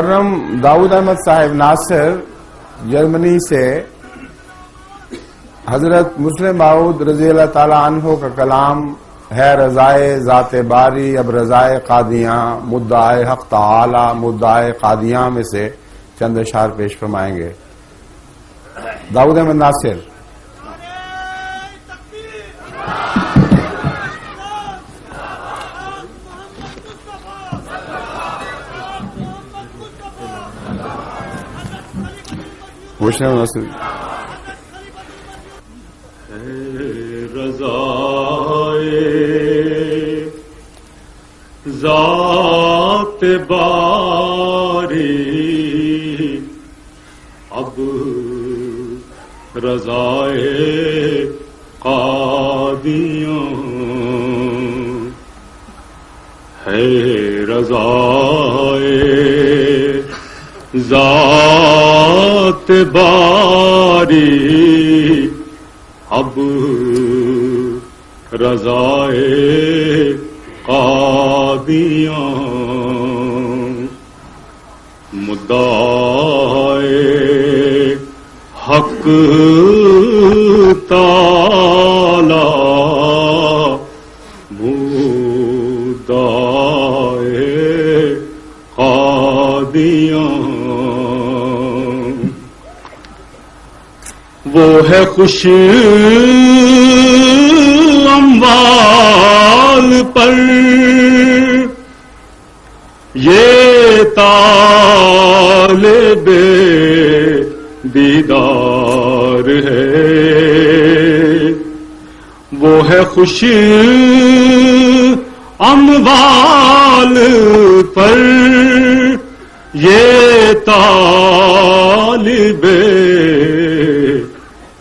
محترم داؤد احمد صاحب ناصر جرمنی سے حضرت مسلم ماؤد رضی اللہ تعالی عنہ کا کلام ہے رضائے ذات باری اب رضائے قادیاں مدعائے حق تعالی مدعائے قادیاں میں سے چند اشعار پیش فرمائیں گے. داؤد احمد ناصر. رضائے ذات باری اب رضائے قادیاں ہے رضائے ذات باری اب رضائے قادیاں مدعائے حق تعالی مدعائے قادیاں وہ ہے خوش اموال پر یہ طالب دیدار ہے وہ ہے خوش اموال پر یہ طالب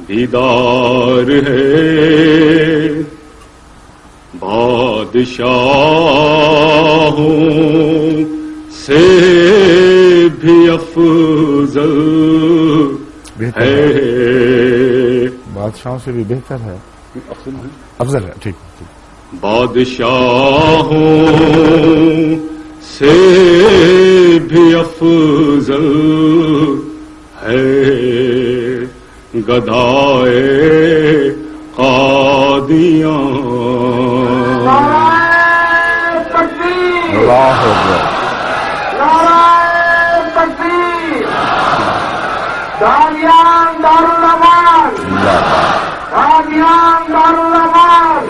دیدار ہے بادشاہوں سے بھی افضل ہے بادشاہوں سے بھی بہتر ہے افضل ہے. ٹھیک. بادشاہوں سے بھی افضل ہے گدائے قادیاں اللہ اکبر. قادیان دارالمان قادیان دارالمان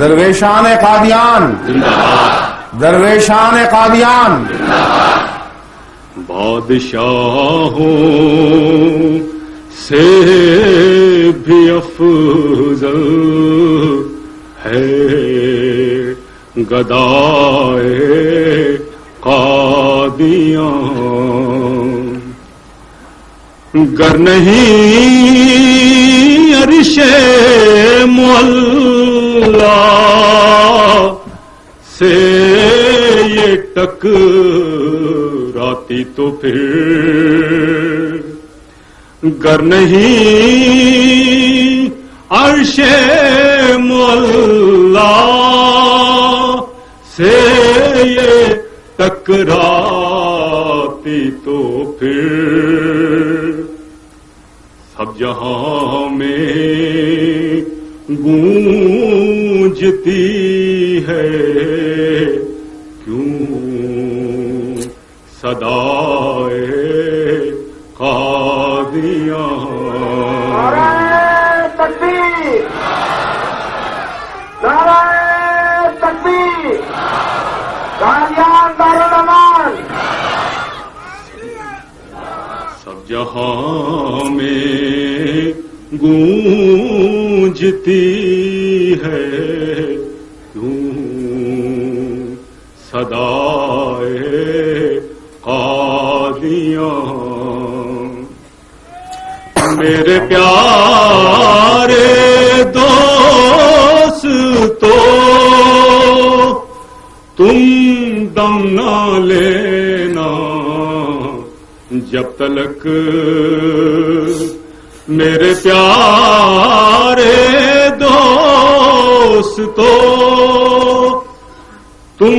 درویشان قادیان درویشان قادیان. بادشاہوں سے بھی افضل ہے گدائے قادیاں گر نہیں عرش معلا سے یہ ٹکراتی تو پھر گر نہیں عرش معلا سے یہ ٹکراتی تو پھر سب جہاں میں گونجتی ہے کیوں صدائے قادیاں تکبیر نعرہ تکبیر قادیان دارالمان. سب جہاں میں گونجتی ہے کیوں صدائے قادیاں میرے پیارے دوستو تم دم نہ لینا جب تلک میرے پیارے دوستو تم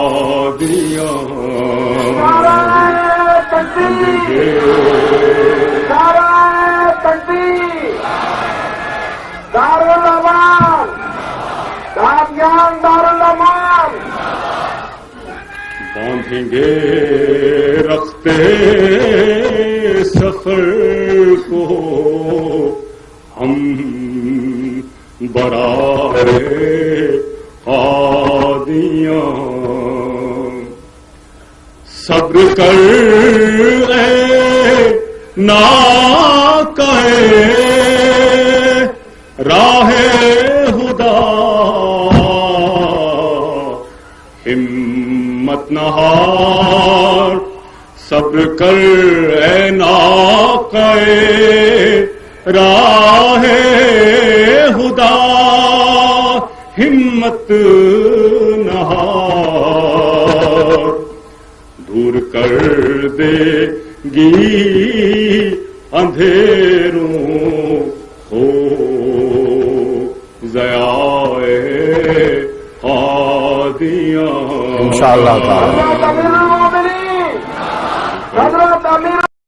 قادیاں نعرہ تکبیر، نعرہ تکبیر، دارالامان، قادیان دارالامان، باندھیں گے رختے سفر کو ہم برائے قادیاں، صبر کر اے ناقہ راہ خدا، ہمت نہ ہار، صبر کر اے ناقہ راہ خدا، ہمت نہ ہار، دور کر دے گی اندھیروں ہو ضیاء قادیاں انشاءاللہ تعالی حضرت امیر المومنین، حضرت